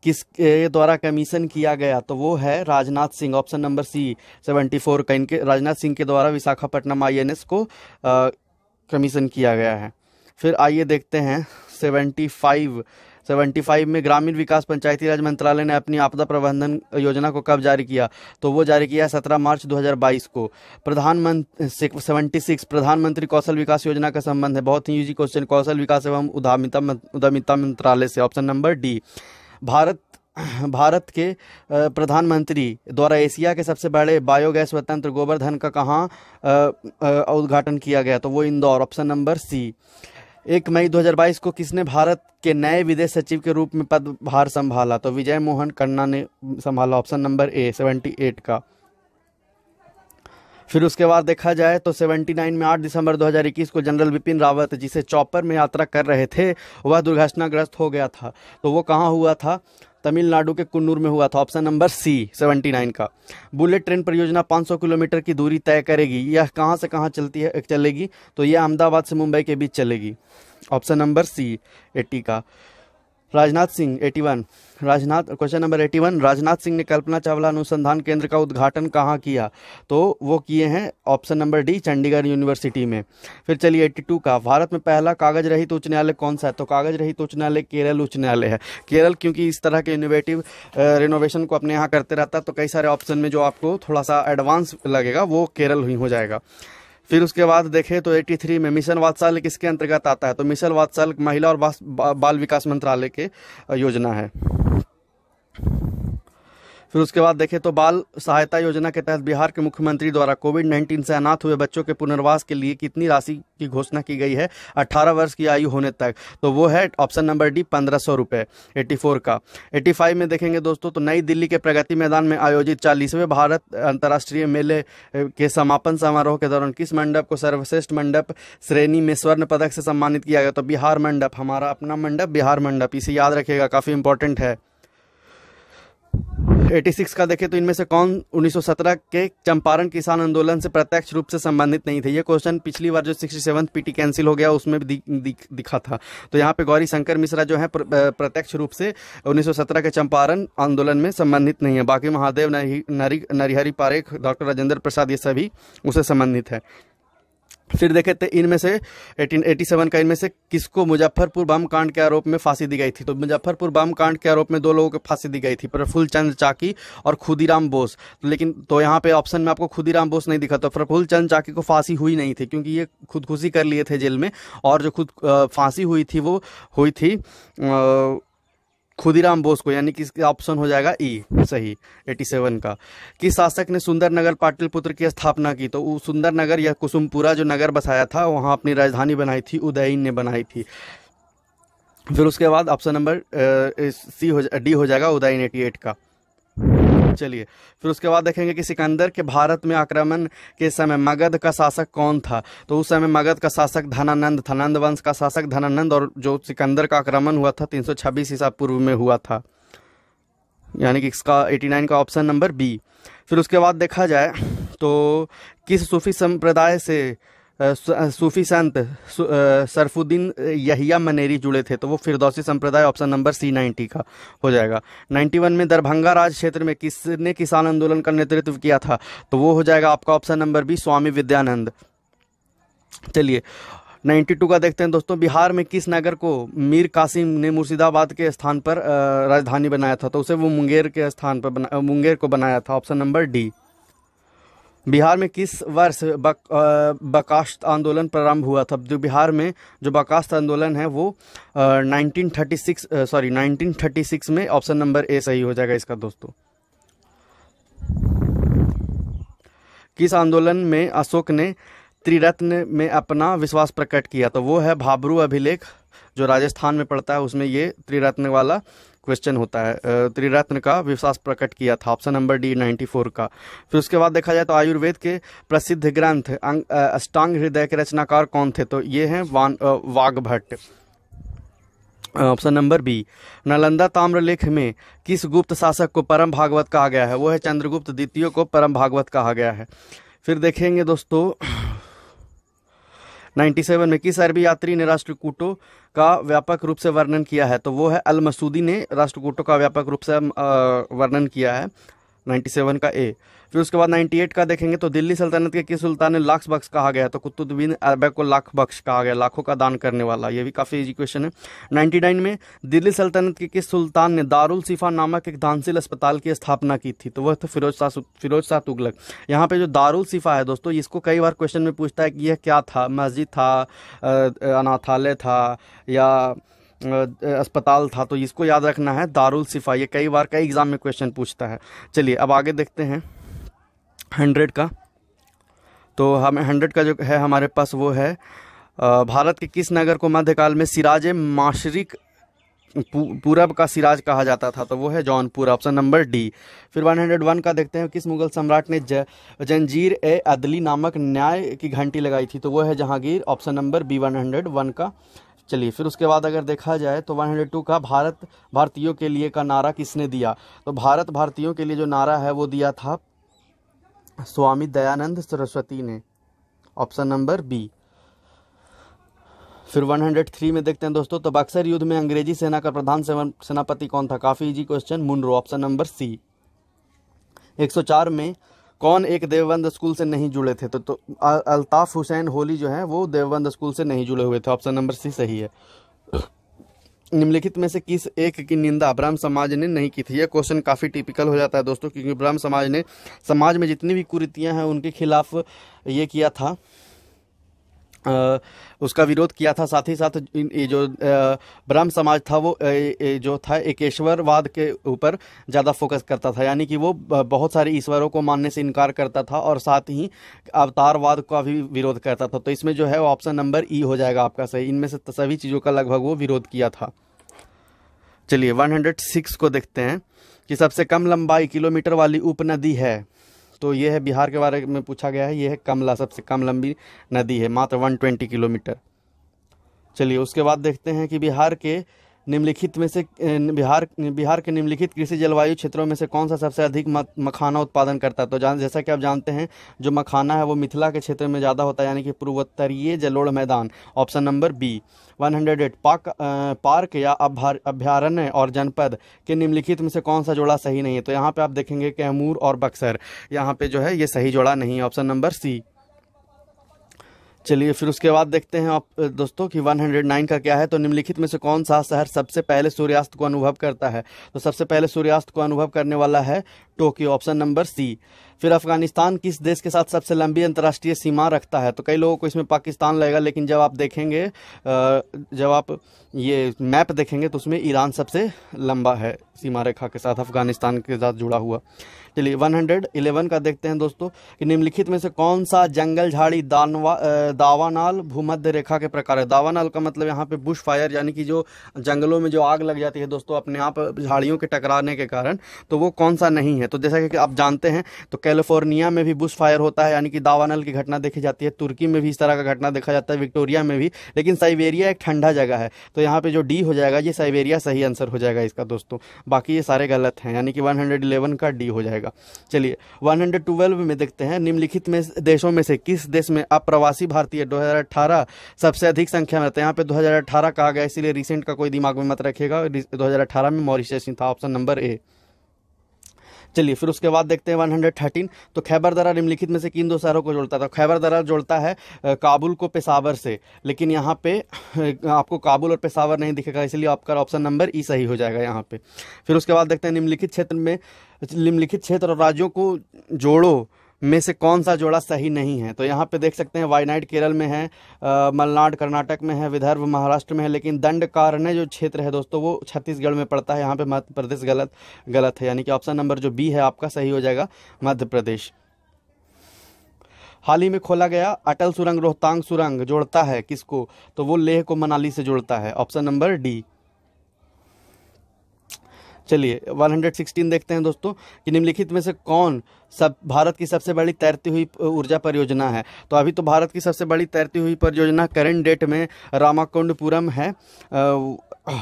किसके द्वारा कमीशन किया गया। तो वो है Rajnath Singh. Option number C 74 का। इनके राजनाथ सिंह के द्वारा विशाखापट्टनम INS को कमीशन किया गया है। फिर आइए देखते हैं 75 में ग्रामीण विकास पंचायती राज मंत्रालय ने अपनी आपदा प्रबंधन योजना को कब जारी किया। तो वो जारी किया 17 मार्च 2022 को। 76 प्रधानमंत्री कौशल विकास योजना का संबंध है, बहुत ही इजी क्वेश्चन, कौशल विकास एवं उद्यमिता मंत्रालय से। Option number D। भारत के प्रधानमंत्री द्वारा एशिया के सबसे बड़े बायोगैस स्वतंत्र गोवर्धन का कहाँ उद्घाटन किया गया। तो वो इंदौर। Option number C। 1 मई 2022 को किसने भारत के नए विदेश सचिव के रूप में पदभार संभाला। तो विजय मोहन खन्ना ने संभाला। ऑप्शन नंबर A 78 का। फिर उसके बाद देखा जाए तो 79 में 8 दिसंबर 2021 को जनरल बिपिन रावत, जिसे चॉपर में यात्रा कर रहे थे, वह दुर्घटनाग्रस्त हो गया था। तो वो कहाँ हुआ था। तमिलनाडु के कुन्नूर में हुआ था। ऑप्शन नंबर C 79 का। बुलेट ट्रेन परियोजना 500 किलोमीटर की दूरी तय करेगी। यह कहाँ से कहाँ चलेगी। तो यह अहमदाबाद से मुंबई के बीच चलेगी। ऑप्शन नंबर सी 80 का। राजनाथ सिंह 81, क्वेश्चन नंबर 81, राजनाथ सिंह ने कल्पना चावला अनुसंधान केंद्र का उद्घाटन कहाँ किया? तो वो किए हैं option number D Chandigarh university में। फिर चलिए 82 का, भारत में पहला कागज रहित उच्च न्यायालय कौन सा है? तो कागज रहित उच्च न्यायालय केरल उच्च न्यायालय है। केरल क्योंकि इस तरह के इनोवेटिव रिनोवेशन को अपने यहाँ करते रहता है, तो कई सारे ऑप्शन में जो आपको थोड़ा सा एडवांस लगेगा वो केरल ही हो जाएगा। फिर उसके बाद देखें तो 83 में मिशन वात्सल्य किसके अंतर्गत आता है? तो मिशन वात्सल्य महिला और बाल विकास मंत्रालय के योजना है। फिर उसके बाद देखें तो बाल सहायता योजना के तहत बिहार के मुख्यमंत्री द्वारा कोविड-19 से अनाथ हुए बच्चों के पुनर्वास के लिए कितनी राशि की घोषणा की गई है 18 वर्ष की आयु होने तक? तो वो है ऑप्शन नंबर डी 1500 रुपये 84 का। 85 में देखेंगे दोस्तों तो नई दिल्ली के प्रगति मैदान में आयोजित 40वें भारत अंतर्राष्ट्रीय मेले के समापन समारोह के दौरान किस मंडप को सर्वश्रेष्ठ मंडप श्रेणी में स्वर्ण पदक से सम्मानित किया गया? तो बिहार मंडप, हमारा अपना मंडप बिहार मंडप, इसे याद रखिएगा, काफ़ी इंपॉर्टेंट है। 86 का देखें तो इनमें से कौन 1917 के चंपारण किसान आंदोलन से प्रत्यक्ष रूप से संबंधित नहीं थे? ये क्वेश्चन पिछली बार जो 67 पीटी कैंसिल हो गया उसमें भी दिखा था। तो यहाँ पे गौरी शंकर मिश्रा जो है प्रत्यक्ष रूप से 1917 के चंपारण आंदोलन में संबंधित नहीं है। बाकी महादेव नरिहरी पारेख, डॉक्टर राजेंद्र प्रसाद, ये सभी उसे संबंधित है। फिर देखे थे इनमें से 1887 का, इनमें से किसको मुजफ्फरपुर बम कांड के आरोप में फांसी दी गई थी? तो मुजफ्फरपुर बम कांड के आरोप में 2 लोगों को फांसी दी गई थी, प्रफुल्ल चंद्र चाकी और खुदीराम बोस। लेकिन तो यहाँ पे ऑप्शन में आपको खुदीराम बोस नहीं दिखा, तो प्रफुल्ल चंद्र चाकी को फांसी हुई नहीं थी क्योंकि ये खुदकुशी कर लिए थे जेल में, और जो फांसी हुई थी वो हुई थी खुदीराम बोस को, यानी कि इसका ऑप्शन हो जाएगा ई सही 87 का। किस शासक ने सुंदरनगर पाटलिपुत्र की स्थापना की? तो सुंदरनगर या कुसुमपुरा जो नगर बसाया था वहाँ अपनी राजधानी बनाई थी, उदयन ने बनाई थी। फिर उसके बाद ऑप्शन नंबर डी हो जाएगा उदयन 88 का। चलिए फिर उसके बाद देखेंगे कि सिकंदर के भारत में आक्रमण के समय मगध का शासक कौन था? तो उस समय मगध का शासक धनानंद था, नंद वंश का शासक धनानंद, और जो सिकंदर का आक्रमण हुआ था 326 ईसा पूर्व में हुआ था, यानी कि इसका 89 का ऑप्शन नंबर बी। फिर उसके बाद देखा जाए तो किस सूफी संप्रदाय से सूफी संत सरफुद्दीन यहिया मनेरी जुड़े थे? तो वो फिरदौसी संप्रदाय, ऑप्शन नंबर सी 90 का हो जाएगा। 91 में दरभंगा राज क्षेत्र में किसने किसान आंदोलन का नेतृत्व किया था? तो वो हो जाएगा आपका ऑप्शन नंबर बी स्वामी विद्यानंद। चलिए 92 का देखते हैं दोस्तों, बिहार में किस नगर को मीर कासिम ने मुर्शिदाबाद के स्थान पर राजधानी बनाया था? तो उसे वो मुंगेर के स्थान पर मुंगेर को बनाया था, ऑप्शन नंबर डी। बिहार में किस वर्ष बकास्त आंदोलन प्रारंभ हुआ था? जो बिहार में जो बकास्त आंदोलन है वो 1936 में, ऑप्शन नंबर ए सही हो जाएगा इसका दोस्तों। किस आंदोलन में अशोक ने त्रिरत्न में अपना विश्वास प्रकट किया? तो वो है भाबरू अभिलेख, जो राजस्थान में पड़ता है, उसमें ये त्रिरत्न वाला क्वेश्चन होता है। त्रिरत्न का विश्वास प्रकट किया था, ऑप्शन नंबर डी 94 का। फिर उसके बाद देखा जाए तो आयुर्वेद के प्रसिद्ध ग्रंथ अष्टांग हृदय के रचनाकार कौन थे? तो ये हैं Vagbhata, option number B. Nalanda ताम्रलेख में किस गुप्त शासक को परम भागवत कहा गया है? वो है चंद्रगुप्त द्वितीय को परम भागवत कहा गया है। फिर देखेंगे दोस्तों 97 में किस अरबी यात्री ने राष्ट्रकूटों का व्यापक रूप से वर्णन किया है? तो वो है अल मसूदी ने राष्ट्रकूटों का व्यापक रूप से वर्णन किया है, 97 का ए। फिर उसके बाद 98 का देखेंगे तो दिल्ली सल्तनत के किस सुल्तान ने लाख बख्श कहा गया? तो कुतुबुद्दीन ऐबक को लाख बख्श कहा गया, लाखों का दान करने वाला, ये भी काफ़ी इजी क्वेश्चन है। 99 में दिल्ली सल्तनत के किस सुल्तान ने दारुल सिफा नामक एक दानशील अस्पताल की स्थापना की थी? तो वह था फिरोज शाह तुगलक। यहाँ पे जो दारुल सिफा है दोस्तों, इसको कई बार क्वेश्चन में पूछता है कि यह क्या था, मस्जिद था, अनाथालय था या अस्पताल था? तो इसको याद रखना है दारुल सिफा, ये कई बार कई एग्जाम में क्वेश्चन पूछता है। चलिए अब आगे देखते हैं 100 का। तो हमें 100 का जो है हमारे पास वो है भारत के किस नगर को मध्यकाल में सिराज माशरिक पूरब का सिराज कहा जाता था? तो वो है जौनपुर, ऑप्शन नंबर डी। फिर 101 का देखते हैं, किस मुगल सम्राट ने जंजीर ए अदली नामक न्याय की घंटी लगाई थी? तो वो है जहांगीर, ऑप्शन नंबर बी 101 का। चलिए फिर उसके बाद अगर देखा जाए तो 102 का भारत भारतीयों के लिए का नारा किसने दिया? तो भारत भारतीयों के लिए जो नारा है वो दिया था स्वामी दयानंद सरस्वती ने, ऑप्शन नंबर बी। फिर 103 में देखते हैं दोस्तों, तो बक्सर युद्ध में अंग्रेजी सेना का प्रधान सेनापति कौन था? काफ़ी easy question, Munro, option number C. 104 में कौन एक देवबंद स्कूल से नहीं जुड़े थे? तो अल्ताफ हुसैन होली जो है वो देवबंद स्कूल से नहीं जुड़े हुए थे, ऑप्शन नंबर सी सही है। निम्नलिखित में से किस एक की निंदा ब्रह्म समाज ने नहीं की थी? यह क्वेश्चन काफ़ी टिपिकल हो जाता है दोस्तों, क्योंकि ब्रह्म समाज ने समाज में जितनी भी कुरीतियां हैं उनके खिलाफ ये किया था, उसका विरोध किया था। साथ ही साथ ये जो ब्रह्म समाज था वो जो था एकेश्वरवाद के ऊपर ज़्यादा फोकस करता था, यानी कि वो बहुत सारे ईश्वरों को मानने से इनकार करता था और साथ ही अवतारवाद का भी विरोध करता था। तो इसमें जो है ऑप्शन नंबर ई हो जाएगा आपका सही। इनमें से सभी चीज़ों का लगभग वो विरोध किया था। चलिए 106 को देखते हैं कि सबसे कम लंबाई किलोमीटर वाली उपनदी है, तो ये है बिहार के बारे में पूछा गया है। ये है कमला, सबसे कम लंबी नदी है, मात्र 120 किलोमीटर। चलिए उसके बाद देखते हैं कि बिहार के निम्नलिखित में से बिहार के निम्नलिखित कृषि जलवायु क्षेत्रों में से कौन सा सबसे अधिक मखाना उत्पादन करता है? तो जैसा कि आप जानते हैं जो मखाना है वो मिथिला के क्षेत्र में ज़्यादा होता है, यानी कि पूर्वोत्तरीय जलोढ़ मैदान, ऑप्शन नंबर बी। 108 पार्क या अभ्यारण्य और जनपद के निम्नलिखित में से कौन सा जोड़ा सही नहीं है? तो यहाँ पे आप देखेंगे कैमूर और बक्सर, यहाँ पे जो है ये सही जोड़ा नहीं है, ऑप्शन नंबर सी। चलिए फिर उसके बाद देखते हैं आप दोस्तों कि 109 का क्या है? तो निम्नलिखित में से कौन सा शहर सबसे पहले सूर्यास्त को अनुभव करता है? तो सबसे पहले सूर्यास्त को अनुभव करने वाला है टोक्यो, ऑप्शन नंबर सी। फिर अफगानिस्तान किस देश के साथ सबसे लंबी अंतर्राष्ट्रीय सीमा रखता है? तो कई लोगों को इसमें पाकिस्तान लगेगा, लेकिन जब आप देखेंगे, जब आप ये मैप देखेंगे तो उसमें ईरान सबसे लंबा है सीमा रेखा के साथ, अफगानिस्तान के साथ जुड़ा हुआ। चलिए 111 का देखते हैं दोस्तों कि निम्नलिखित में से कौन सा जंगल झाड़ी दावानाल भूमध्य रेखा के प्रकार है? दावानाल का मतलब यहाँ पे बुश फायर, यानी कि जो जंगलों में जो आग लग जाती है दोस्तों अपने आप झाड़ियों के टकराने के कारण, तो वो कौन सा नहीं है? तो जैसा कि आप जानते हैं तो कैलिफोर्निया में भी बुश फायर होता है, यानी कि दावानल की घटना देखी जाती है। तुर्की में भी इस तरह का घटना देखा जाता है, विक्टोरिया में भी। लेकिन साइबेरिया एक ठंडा जगह है, तो यहाँ पे जो डी हो जाएगा ये साइबेरिया सही आंसर हो जाएगा इसका दोस्तों। बाकी ये सारे गलत हैं, यानी कि 111 का डी हो जाएगा। चलिए 112 में देखते हैं, निम्नलिखित में देशों में से किस देश में अप्रवासी भारतीय 2018 सबसे अधिक संख्या में रहते हैं? यहाँ पे 2018 कहा गया, इसीलिए रिसेंट का कोई दिमाग में मत रखिएगा। 2018 में मॉरिशस था, ऑप्शन नंबर ए। चलिए फिर उसके बाद देखते हैं 113, तो खैबर दर्रा निम्नलिखित में से किन दो शहरों को जोड़ता था? खैबर दर्रा जोड़ता है काबुल को पेशावर से, लेकिन यहाँ पे आपको काबुल और पेशावर नहीं दिखेगा, इसलिए आपका ऑप्शन नंबर ई सही हो जाएगा यहाँ पे। फिर उसके बाद देखते हैं निम्नलिखित क्षेत्र और राज्यों को जोड़ो में से कौन सा जोड़ा सही नहीं है? तो यहाँ पे देख सकते हैं वायनाड केरल में है, मलनाड कर्नाटक में है, विदर्भ महाराष्ट्र में है, लेकिन दंडकारण्य जो क्षेत्र है दोस्तों वो छत्तीसगढ़ में पड़ता है। यहाँ पे मध्य प्रदेश गलत है, यानी कि ऑप्शन नंबर जो बी है आपका सही हो जाएगा, मध्य प्रदेश। हाल ही में खोला गया अटल सुरंग रोहतांग सुरंग जोड़ता है किसको? तो वो लेह को मनाली से जोड़ता है, ऑप्शन नंबर डी। चलिए 116 देखते हैं दोस्तों कि निम्नलिखित में से कौन भारत की सबसे बड़ी तैरती हुई ऊर्जा परियोजना है? तो अभी तो भारत की सबसे बड़ी तैरती हुई परियोजना करंट डेट में रामाकुंडपुरम है,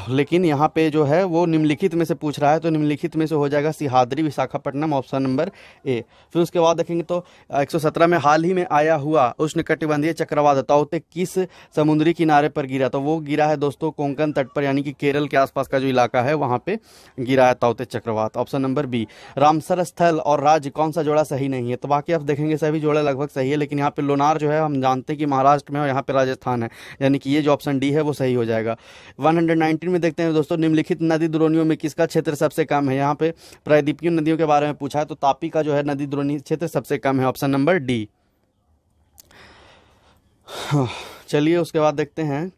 लेकिन यहाँ पे जो है वो निम्नलिखित में से पूछ रहा है, तो निम्नलिखित में से हो जाएगा सिहाद्री विशाखापट्टनम, ऑप्शन नंबर ए। फिर उसके बाद देखेंगे तो 117 में हाल ही में आया हुआ उष्णकटिबंधीय चक्रवात ताउते किस समुद्री किनारे पर गिरा? तो वो गिरा है दोस्तों कोंकण तट पर, यानी कि केरल के आसपास का जो इलाका है वहाँ पे गिरा है ताउते चक्रवात, ऑप्शन नंबर बी। रामसर स्थल और राज्य कौन सा जोड़ा सही नहीं है? तो बाकी आप देखेंगे सभी जोड़े लगभग सही है, लेकिन यहाँ पे लोनार जो है हम जानते हैं कि महाराष्ट्र में और यहाँ पे राजस्थान है, यानी कि ये जो ऑप्शन डी है वो सही हो जाएगा। 119 में देखते हैं दोस्तों, निम्नलिखित नदी द्रोणियों में किसका क्षेत्र सबसे कम है? यहाँ पे प्रायद्वीपीय नदियों के बारे में पूछा है, तो तापी का जो है नदी द्रोणी क्षेत्र सबसे कम है, ऑप्शन नंबर डी। चलिए उसके बाद देखते हैं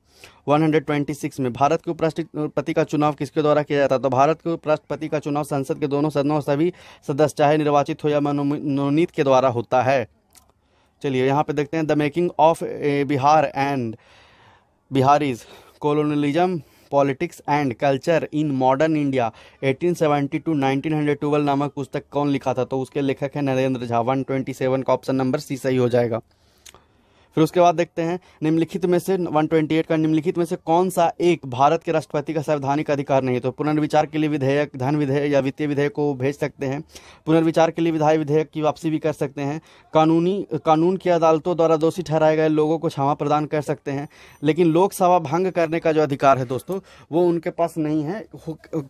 126 में भारत के उपराष्ट्रपति का चुनाव किसके द्वारा किया जाता है? तो भारत के उपराष्ट्रपति का चुनाव संसद के दोनों सदनों और सभी सदस्य चाहे निर्वाचित हो या मनोनीत के द्वारा होता है। चलिए यहाँ पे देखते हैं the making of Bihar and Bihari's colonialism politics and culture in modern India 1870 to 1912 नामक पुस्तक कौन लिखा था? तो उसके लेखक है नरेंद्र झा। 127 का ऑप्शन नंबर सी सही हो जाएगा। फिर उसके बाद देखते हैं निम्नलिखित में से 128 का निम्नलिखित में से कौन सा एक भारत के राष्ट्रपति का संवैधानिक अधिकार नहीं है। तो पुनर्विचार के लिए विधेयक, धन विधेयक या वित्तीय विधेयक को भेज सकते हैं, पुनर्विचार के लिए विधायी विधेयक की वापसी भी कर सकते हैं, कानून की अदालतों द्वारा दोषी ठहराए गए लोगों को क्षमा प्रदान कर सकते हैं, लेकिन लोकसभा भंग करने का जो अधिकार है दोस्तों वो उनके पास नहीं है।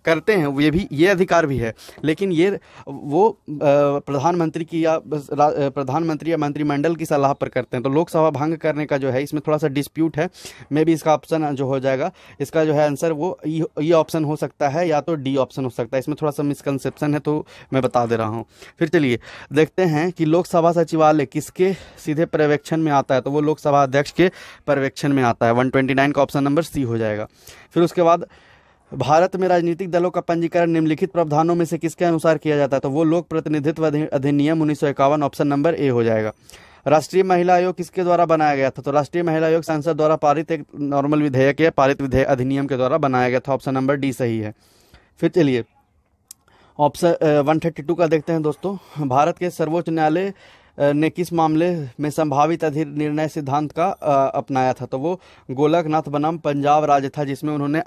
करते हैं ये अधिकार भी है, लेकिन ये वो प्रधानमंत्री की या प्रधानमंत्री या मंत्रिमंडल की सलाह पर करते हैं। तो लोकसभा भंग करने का जो है इसमें थोड़ा सा डिस्प्यूट है। मे भी इसका ऑप्शन जो हो जाएगा, इसका जो है आंसर वो ई ऑप्शन हो सकता है या तो डी ऑप्शन हो सकता है। इसमें थोड़ा सा मिसकंसेप्शन है तो मैं बता दे रहा हूँ। फिर चलिए देखते हैं कि लोकसभा सचिवालय किसके सीधे पर्यवेक्षण में आता है। तो वो लोकसभा अध्यक्ष के पर्यवेक्षण में आता है। 129 का ऑप्शन नंबर सी हो जाएगा। फिर उसके बाद भारत में राजनीतिक दलों का पंजीकरण निम्नलिखित प्रावधानों में से किसके अनुसार किया जाता है। तो वो लोक प्रतिनिधित्व अधिनियम 1951 ऑप्शन नंबर ए हो जाएगा। राष्ट्रीय महिला आयोग किसके द्वारा बनाया गया था। तो राष्ट्रीय महिला आयोग संसद द्वारा पारित एक नॉर्मल विधेयक या पारित विधेयक अधिनियम के द्वारा बनाया गया था। ऑप्शन नंबर डी सही है। फिर चलिए ऑप्शन 132 का देखते हैं दोस्तों। भारत के सर्वोच्च न्यायालय ने किस मामले में संभावित निर्णय सिद्धांत का अपनाया था। तो वो गोलकनाथ बनाम पंजाब राज्य था, जिसमें उन्होंने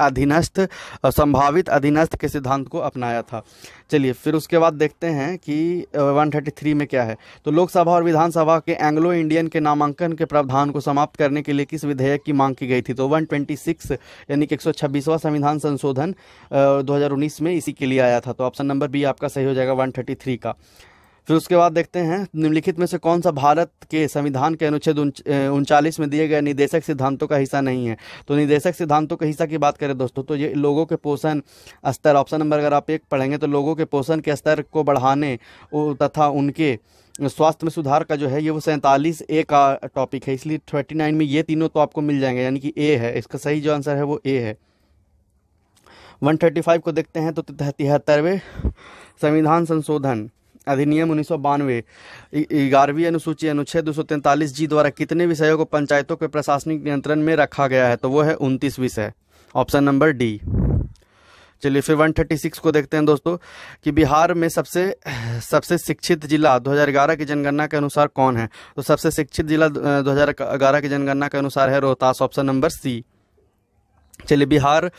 संभावित अधीनस्थ के सिद्धांत को अपनाया था। चलिए फिर उसके बाद देखते हैं कि 133 में क्या है। तो लोकसभा और विधानसभा के एंग्लो इंडियन के नामांकन के प्रावधान को समाप्त करने के लिए किस विधेयक की मांग की गई थी। तो 126 यानी कि 126वां संविधान संशोधन 2019 में इसी के लिए आया था। तो ऑप्शन नंबर बी आपका सही हो जाएगा 133 का। फिर उसके बाद देखते हैं निम्नलिखित में से कौन सा भारत के संविधान के अनुच्छेद 39 में दिए गए निर्देशक सिद्धांतों का हिस्सा नहीं है। तो निर्देशक सिद्धांतों के हिस्सा की बात करें दोस्तों, तो ये लोगों के पोषण स्तर, ऑप्शन नंबर अगर आप 1 पढ़ेंगे तो लोगों के पोषण के स्तर को बढ़ाने तथा उनके स्वास्थ्य में सुधार का जो है ये वो 47A का टॉपिक है। इसलिए 39 में ये तीनों तो आपको मिल जाएंगे, यानी कि ए है। इसका सही जो आंसर है वो ए है। 135 को देखते हैं। तो 73वें संविधान संशोधन अधिनियम 1992 11वीं अनुसूची अनुच्छेद 243G द्वारा कितने विषयों को पंचायतों के प्रशासनिक नियंत्रण में रखा गया है। तो वो है 29 विषय, ऑप्शन नंबर डी। चलिए फिर 136 को देखते हैं दोस्तों कि बिहार में सबसे शिक्षित जिला 2011 की जनगणना के अनुसार कौन है। तो सबसे शिक्षित जिला 2011 की जनगणना के अनुसार है रोहतास, ऑप्शन नंबर सी। चलिए बिहार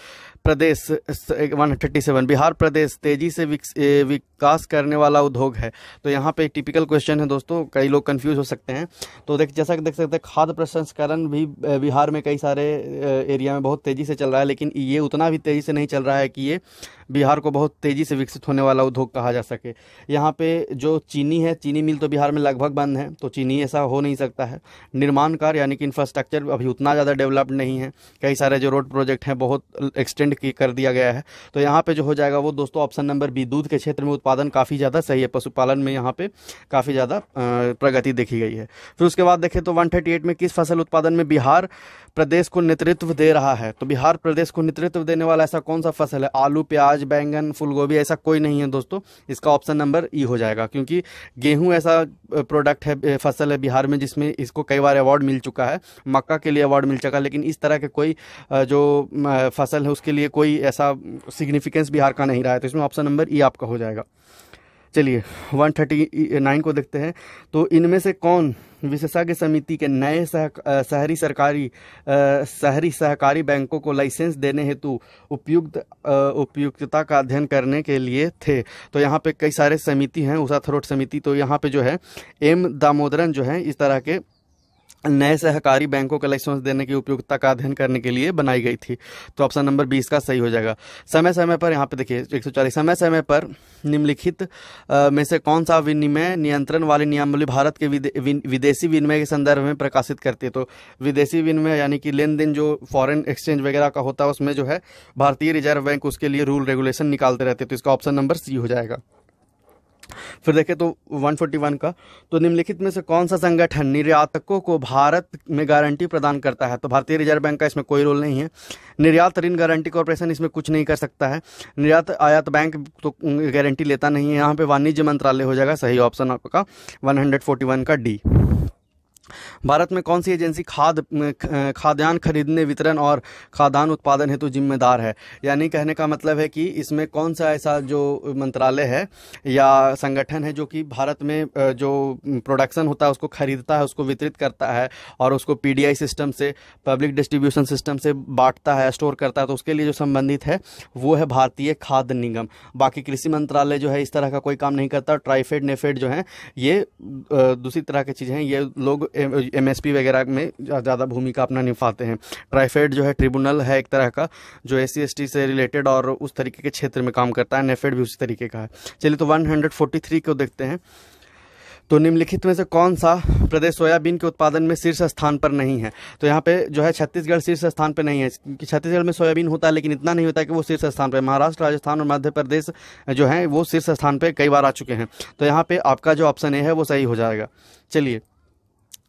प्रदेश 137 बिहार प्रदेश तेजी से विकास करने वाला उद्योग है। तो यहाँ पे एक टिपिकल क्वेश्चन है दोस्तों, कई लोग कंफ्यूज हो सकते हैं। तो जैसा कि देख सकते हैं खाद्य प्रसंस्करण भी बिहार में कई सारे एरिया में बहुत तेज़ी से चल रहा है, लेकिन ये उतना भी तेज़ी से नहीं चल रहा है कि ये बिहार को बहुत तेज़ी से विकसित होने वाला उद्योग कहा जा सके। यहाँ पे जो चीनी है, चीनी मिल तो बिहार में लगभग बंद है, तो चीनी ऐसा हो नहीं सकता है। निर्माण कार्य यानी कि इंफ्रास्ट्रक्चर अभी उतना ज़्यादा डेवलप्ड नहीं है। कई सारे जो रोड प्रोजेक्ट हैं बहुत एक्सटेंड कर दिया गया है। तो यहाँ पे जो हो जाएगा वो दोस्तों ऑप्शन नंबर बी, दूध के क्षेत्र में उत्पादन काफ़ी ज़्यादा सही है। पशुपालन में यहाँ पे काफ़ी ज़्यादा प्रगति देखी गई है। फिर उसके बाद देखें तो 138 में किस फसल उत्पादन में बिहार प्रदेश को नेतृत्व दे रहा है। तो बिहार प्रदेश को नेतृत्व देने वाला ऐसा कौन सा फसल है। आलू, प्याज, बैंगन, फूलगोभी, ऐसा कोई नहीं है दोस्तों। इसका ऑप्शन नंबर ई हो जाएगा, क्योंकि गेहूं ऐसा प्रोडक्ट है, फसल है बिहार में जिसमें इसको कई बार अवार्ड मिल चुका है। मक्का के लिए अवार्ड मिल चुका है, लेकिन इस तरह के कोई जो फसल है उसके लिए कोई ऐसा सिग्निफिकेंस बिहार का नहीं रहा है। तो इसमें ऑप्शन नंबर ई आपका हो जाएगा। चलिए 139 को देखते हैं। तो इनमें से कौन विशेषज्ञ समिति के नए शहरी सहकारी बैंकों को लाइसेंस देने हेतु उपयुक्तता का अध्ययन करने के लिए थे। तो यहाँ पे कई सारे समिति हैं, उषा थरोट समिति। तो यहाँ पे जो है एम दामोदरन जो है इस तरह के नए सहकारी बैंकों का लाइसेंस देने की उपयुक्तता का अध्ययन करने के लिए बनाई गई थी। तो ऑप्शन नंबर 20 का सही हो जाएगा। समय समय पर यहाँ पे देखिए 140 समय समय पर निम्नलिखित में से कौन सा विनिमय नियंत्रण वाली नियमावली भारत के विदेशी विनिमय के संदर्भ में प्रकाशित करती है। तो विदेशी विनिमय यानी कि लेन देन जो फॉरेन एक्सचेंज वगैरह का होता है उसमें जो है भारतीय रिजर्व बैंक उसके लिए रूल रेगुलेशन निकालते रहते हैं। तो इसका ऑप्शन नंबर सी हो जाएगा। फिर देखें तो 141 का, तो निम्नलिखित में से कौन सा संगठन निर्यातकों को भारत में गारंटी प्रदान करता है। तो भारतीय रिजर्व बैंक का इसमें कोई रोल नहीं है। निर्यात ऋण गारंटी कॉर्पोरेशन इसमें कुछ नहीं कर सकता है। निर्यात आयात बैंक तो गारंटी लेता नहीं है। यहाँ पे वाणिज्य मंत्रालय हो जाएगा सही ऑप्शन आपका 141 का डी। भारत में कौन सी एजेंसी खाद्यान्न खरीदने, वितरण और खाद्यान्न उत्पादन हेतु जिम्मेदार है? यानी कहने का मतलब है कि इसमें कौन सा ऐसा जो मंत्रालय है या संगठन है जो कि भारत में जो प्रोडक्शन होता है उसको खरीदता है, उसको वितरित करता है और उसको पीडीआई सिस्टम से, पब्लिक डिस्ट्रीब्यूशन सिस्टम से बांटता है, स्टोर करता है, तो उसके लिए जो संबंधित है वो है भारतीय खाद्य निगम। बाकी कृषि मंत्रालय जो है इस तरह का कोई काम नहीं करता। ट्राइफेड, नेफेड जो है ये दूसरी तरह की चीज़ें हैं, ये लोग एमएसपी वगैरह में ज़्यादा भूमिका अपना निभाते हैं। ट्राइफेड जो है ट्रिब्यूनल है एक तरह का जो एससी एसटी से रिलेटेड और उस तरीके के क्षेत्र में काम करता है। नेफेड भी उसी तरीके का है। चलिए तो 143 को देखते हैं। तो निम्नलिखित में से कौन सा प्रदेश सोयाबीन के उत्पादन में शीर्ष स्थान पर नहीं है? तो यहाँ पे जो है छत्तीसगढ़ शीर्ष स्थान पर नहीं है, क्योंकि छत्तीसगढ़ में सोयाबीन होता है लेकिन इतना नहीं होता है कि वो शीर्ष स्थान पर। महाराष्ट्र, राजस्थान और मध्य प्रदेश जो है वो शीर्ष स्थान पर कई बार आ चुके हैं। तो यहाँ पे आपका जो ऑप्शन ए है वो सही हो जाएगा। चलिए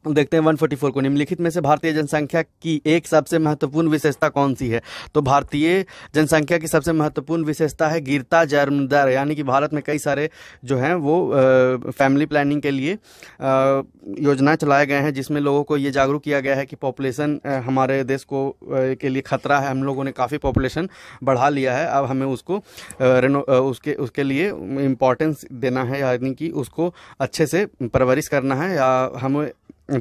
देखते हैं 144 को। निम्नलिखित में से भारतीय जनसंख्या की एक सबसे महत्वपूर्ण विशेषता कौन सी है? तो भारतीय जनसंख्या की सबसे महत्वपूर्ण विशेषता है गिरता जन्म दर। यानी कि भारत में कई सारे जो हैं वो फैमिली प्लानिंग के लिए योजनाएं चलाए गए हैं, जिसमें लोगों को ये जागरूक किया गया है कि पॉपुलेशन हमारे देश को के लिए खतरा है। हम लोगों ने काफ़ी पॉपुलेशन बढ़ा लिया है, अब हमें उसको उसके लिए इम्पोर्टेंस देना है, यानी कि उसको अच्छे से परवरिश करना है या हमें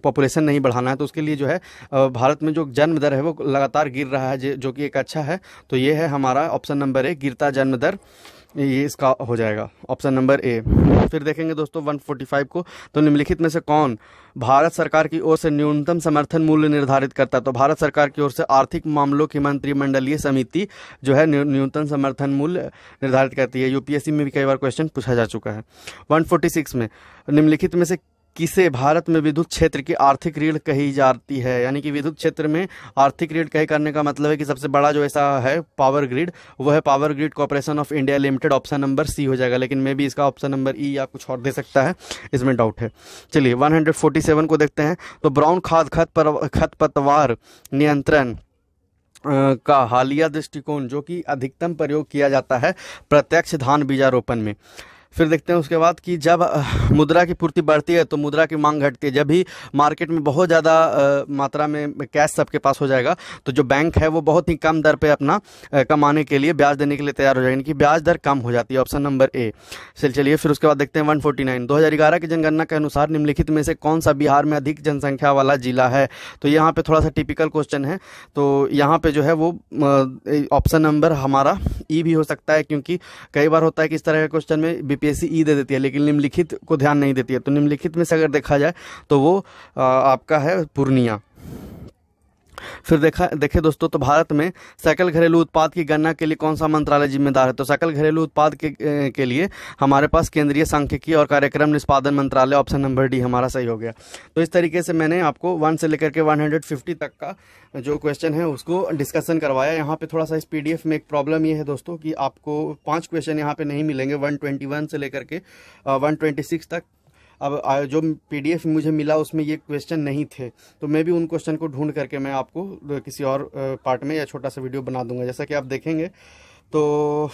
पॉपुलेशन नहीं बढ़ाना है। तो उसके लिए जो है भारत में जो जन्म दर है वो लगातार गिर रहा है, जो कि एक अच्छा है। तो ये है हमारा ऑप्शन नंबर ए, गिरता जन्म दर, ये इसका हो जाएगा ऑप्शन नंबर ए। फिर देखेंगे दोस्तों 145 को। तो निम्नलिखित में से कौन भारत सरकार की ओर से न्यूनतम समर्थन मूल्य निर्धारित करता है? तो भारत सरकार की ओर से आर्थिक मामलों की मंत्रिमंडलीय समिति जो है न्यूनतम समर्थन मूल्य निर्धारित करती है। यूपीएससी में भी कई बार क्वेश्चन पूछा जा चुका है। 146 में निम्नलिखित में से किसे भारत में विद्युत क्षेत्र की आर्थिक रीढ़ कही जाती है? यानी कि विद्युत क्षेत्र में आर्थिक रीढ़ कही करने का मतलब है कि सबसे बड़ा जो ऐसा है पावर ग्रिड, वो है power grid corporation of India limited. Option number C हो जाएगा, लेकिन मे भी इसका ऑप्शन नंबर ई या कुछ और दे सकता है, इसमें डाउट है। चलिए 147 को देखते हैं। तो ब्राउन खाद खरपतवार नियंत्रण का हालिया दृष्टिकोण जो कि अधिकतम प्रयोग किया जाता है प्रत्यक्ष धान बीजारोपण में। फिर देखते हैं उसके बाद कि जब मुद्रा की पूर्ति बढ़ती है तो मुद्रा की मांग घटती है। जब भी मार्केट में बहुत ज़्यादा मात्रा में कैश सबके पास हो जाएगा तो जो बैंक है वो बहुत ही कम दर पे अपना कमाने के लिए ब्याज देने के लिए तैयार हो जाएगा, कि ब्याज दर कम हो जाती है। ऑप्शन नंबर ए। चलिए फिर उसके बाद देखते हैं 149। 2011 की जनगणना के अनुसार निम्नलिखित में से कौन सा बिहार में अधिक जनसंख्या वाला जिला है? तो यहाँ पे थोड़ा सा टिपिकल क्वेश्चन है, तो यहाँ पे जो है वो ऑप्शन नंबर हमारा ई भी हो सकता है, क्योंकि कई बार होता है कि इस तरह के क्वेश्चन में बीपीएससी ई दे देती है लेकिन निम्नलिखित को ध्यान नहीं देती है। तो निम्नलिखित में से अगर देखा जाए तो वो आपका है पूर्णिया। फिर देखे दोस्तों, तो भारत में सकल घरेलू उत्पाद की गणना के लिए कौन सा मंत्रालय जिम्मेदार है? तो सकल घरेलू उत्पाद के लिए हमारे पास केंद्रीय सांख्यिकी और कार्यक्रम निष्पादन मंत्रालय। ऑप्शन नंबर डी हमारा सही हो गया। तो इस तरीके से मैंने आपको 1 से लेकर के 150 तक का जो क्वेश्चन है उसको डिस्कशन करवाया। यहाँ पे थोड़ा सा इस पीडीएफ में एक प्रॉब्लम ये है दोस्तों कि आपको 5 क्वेश्चन यहाँ पे नहीं मिलेंगे, 121 से लेकर के 126 तक। अब जो पीडीएफ मुझे मिला उसमें ये क्वेश्चन नहीं थे, तो मैं भी उन क्वेश्चन को ढूंढ करके मैं आपको किसी और पार्ट में या छोटा सा वीडियो बना दूंगा। जैसा कि आप देखेंगे तो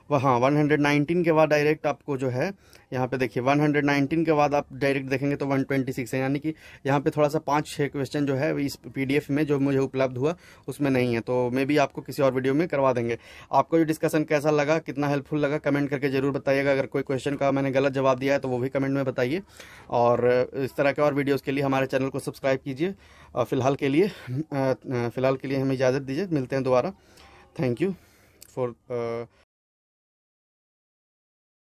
119 के बाद डायरेक्ट आपको जो है यहाँ पे देखिए 119 के बाद आप डायरेक्ट देखेंगे तो 126 है, यानी कि यहाँ पे थोड़ा सा 5-6 क्वेश्चन जो है इस पीडीएफ में जो मुझे उपलब्ध हुआ उसमें नहीं है। तो मैं भी आपको किसी और वीडियो में करवा देंगे। आपको जो डिस्कशन कैसा लगा, कितना हेल्पफुल लगा, कमेंट करके जरूर बताइएगा। अगर कोई क्वेश्चन का मैंने गलत जवाब दिया है तो वो भी कमेंट में बताइए, और इस तरह के और वीडियोज़ के लिए हमारे चैनल को सब्सक्राइब कीजिए। फिलहाल के लिए हमें इजाज़त दीजिए, मिलते हैं दोबारा। Thank you for